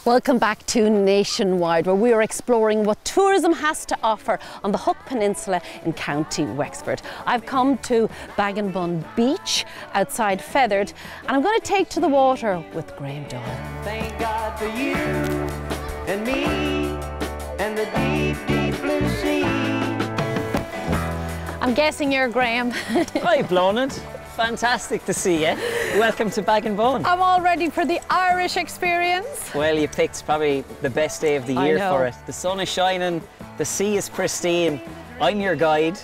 Welcome back to Nationwide, where we are exploring what tourism has to offer on the Hook Peninsula in County Wexford. I've come to Bag-and-Bun Beach outside Fethard, and I'm going to take to the water with Graham Doyle. Thank God for you and me and the deep, deep blue sea. I'm guessing you're Graham. Hi, Blonid. Fantastic to see you. Welcome to Bag-and-Bun. I'm all ready for the Irish experience. Well, you picked probably the best day of the year for it. The sun is shining, the sea is pristine. I'm your guide,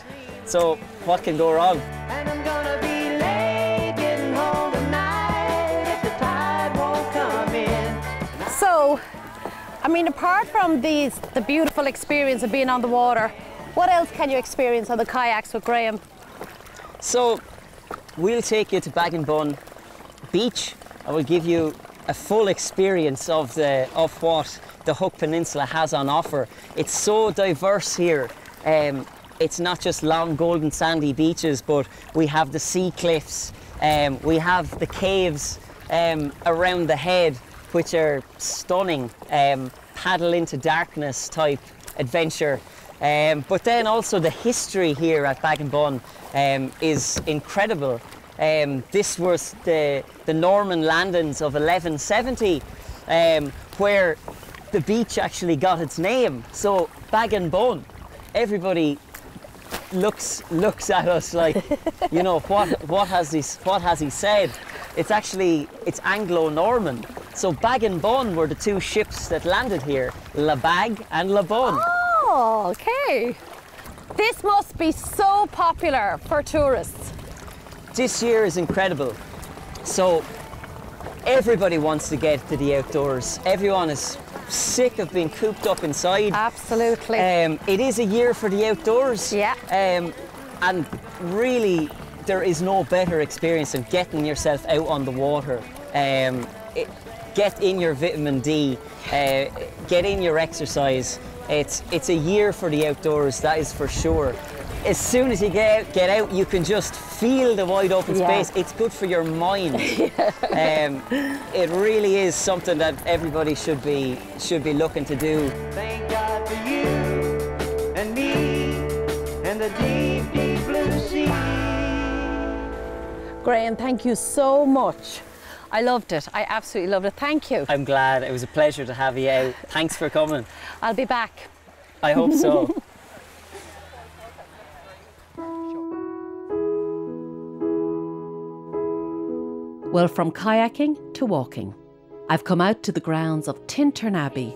so what can go wrong? And I'm gonna be late getting home tonight if the tide won't come in. So, I mean, apart from the beautiful experience of being on the water, what else can you experience on the kayaks with Graham? So, we'll take you to Bag-and-Bun Beach. I will give you a full experience of what the Hook Peninsula has on offer. It's so diverse here. It's not just long golden sandy beaches, but we have the sea cliffs, we have the caves around the head, which are stunning, paddle into darkness type adventure. But then also the history here at Bag-and-Bun is incredible. This was the Norman landings of 1170, where the beach actually got its name. So Bag-and-Bun, everybody looks at us like, you know, what has he said? It's Anglo-Norman. So Bag-and-Bun were the two ships that landed here, La Bag and La Bun. Oh, okay. This must be so popular for tourists. This year is incredible. So everybody wants to get to the outdoors. Everyone is sick of being cooped up inside. Absolutely. It is a year for the outdoors. Yeah. And really, there is no better experience than getting yourself out on the water. Get in your vitamin D, get in your exercise. It's a year for the outdoors, that is for sure. As soon as you get out, you can just feel the wide open space. It's good for your mind. It really is something that everybody should be looking to do. Thank God for you and me and the deep, deep blue sea. Graham, thank you so much. I loved it. I absolutely loved it. Thank you. I'm glad. It was a pleasure to have you out. Thanks for coming. I'll be back. I hope so. Well, from kayaking to walking, I've come out to the grounds of Tintern Abbey,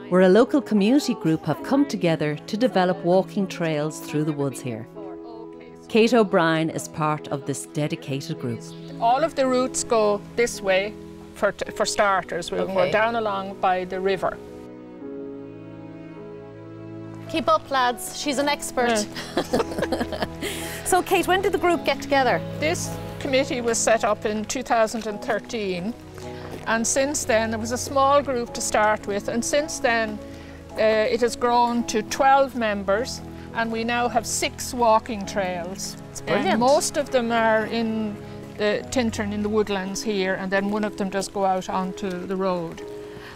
where a local community group have come together to develop walking trails through the woods here. Kate O'Brien is part of this dedicated group. All of the routes go this way for starters. We'll go down along by the river. Keep up, lads. She's an expert. So, Kate, when did the group get together? This committee was set up in 2013, and since then, it was a small group to start with, and since then it has grown to 12 members, and we now have 6 walking trails. It's brilliant. And most of them are in the Tintern in the woodlands here, and then one of them does go out onto the road.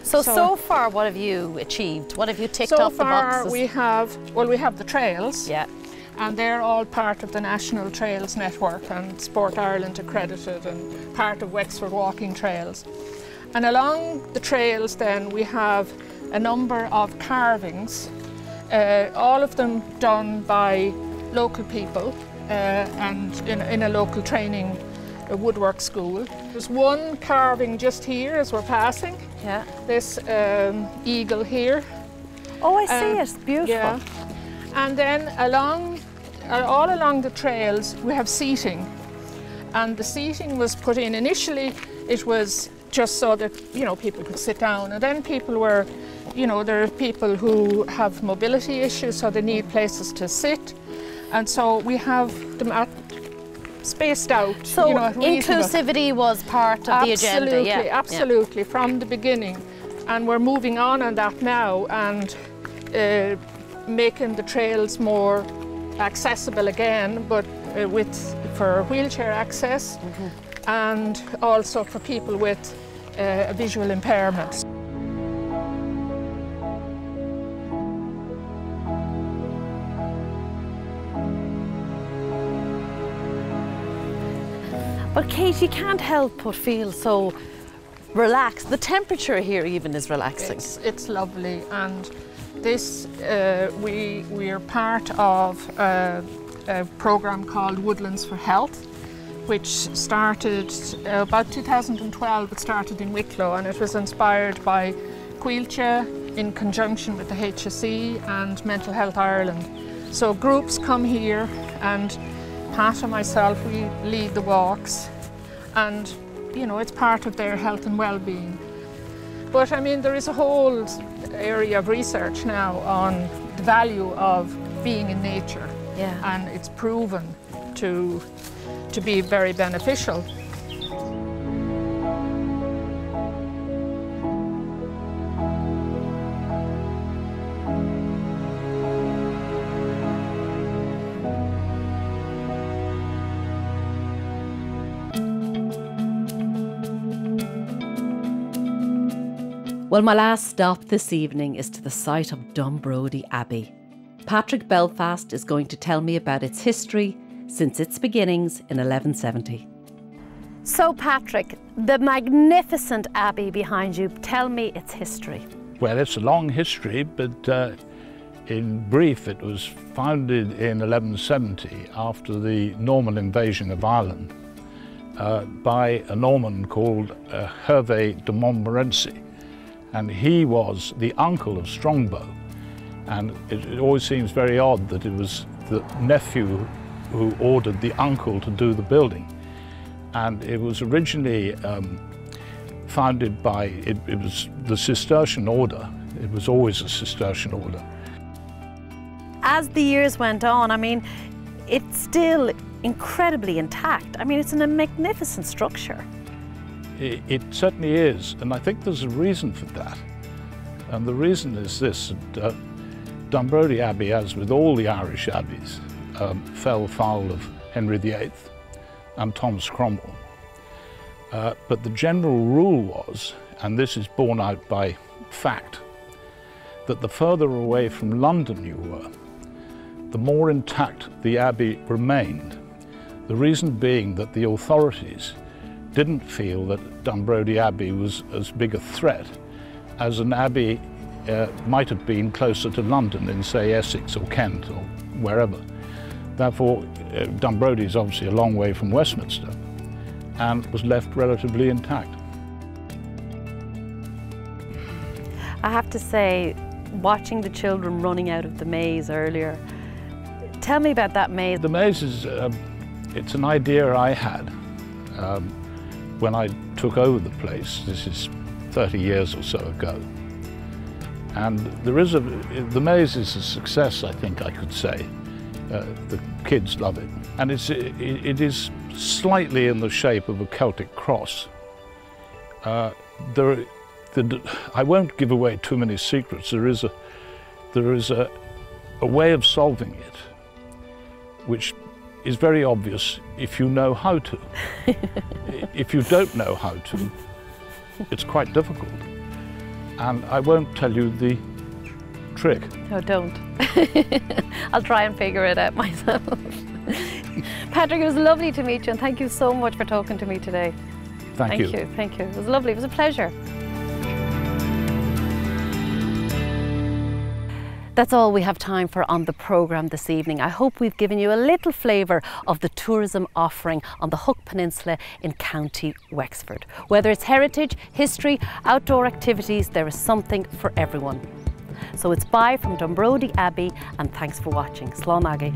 So far, what have you achieved? What have you ticked off the boxes? So far, we have the trails. Yeah. And they're all part of the National Trails Network and Sport Ireland accredited and part of Wexford Walking Trails. And along the trails then we have a number of carvings, all of them done by local people and in a local training woodwork school. There's one carving just here as we're passing. Yeah. This eagle here. Oh, I see it. It's beautiful. Yeah. And then all along the trails we have seating, and the seating was put in initially. It was just so that people could sit down, and then people were, there are people who have mobility issues, so they need places to sit, and so we have them spaced out. So inclusivity was part of the agenda. Yeah. Absolutely, from the beginning, and we're moving on that now and making the trails more accessible again, but for wheelchair access and also for people with a visual impairment. Well, Kate, you can't help but feel so relaxed. The temperature here even is relaxing. It's lovely, and this we are part of a program called Woodlands for Health, which started about 2012. It started in Wicklow, and it was inspired by Quilcha in conjunction with the HSE and Mental Health Ireland. So groups come here, and Pat and myself, we lead the walks, and you know, it's part of their health and well-being. But I mean, there is a whole area of research now on the value of being in nature, and it's proven to be very beneficial. Well, my last stop this evening is to the site of Dunbrody Abbey. Patrick Belfast is going to tell me about its history since its beginnings in 1170. So, Patrick, the magnificent abbey behind you, tell me its history. Well, it's a long history, but in brief, it was founded in 1170 after the Norman invasion of Ireland by a Norman called Hervé de Montmorency. And he was the uncle of Strongbow. And it always seems very odd that it was the nephew who ordered the uncle to do the building. And it was originally founded by, it was the Cistercian order. It was always a Cistercian order. As the years went on, I mean, it's still incredibly intact. I mean, it's a magnificent structure. It certainly is, and I think there's a reason for that. And the reason is this, that Dunbrody Abbey, as with all the Irish abbeys, fell foul of Henry VIII and Thomas Cromwell. But the general rule was, and this is borne out by fact, that the further away from London you were, the more intact the abbey remained. The reason being that the authorities didn't feel that Dunbrody Abbey was as big a threat as an abbey might have been closer to London in, say, Essex or Kent or wherever. Therefore, Dunbrody is obviously a long way from Westminster and was left relatively intact. I have to say, watching the children running out of the maze earlier, tell me about that maze. The maze is, it's an idea I had when I took over the place. This is 30 years or so ago. And the maze is a success, I think I could say. The kids love it. And it is slightly in the shape of a Celtic cross. I won't give away too many secrets. There is a way of solving it, which is very obvious if you know how to. If you don't know how to, it's quite difficult. And I won't tell you the trick. No, don't. I'll try and figure it out myself. Patrick, it was lovely to meet you, and thank you so much for talking to me today. Thank you. Thank you. It was lovely. It was a pleasure. That's all we have time for on the programme this evening. I hope we've given you a little flavour of the tourism offering on the Hook Peninsula in County Wexford. Whether it's heritage, history, outdoor activities, there is something for everyone. So it's bye from Dunbrody Abbey, and thanks for watching. Slán Agé.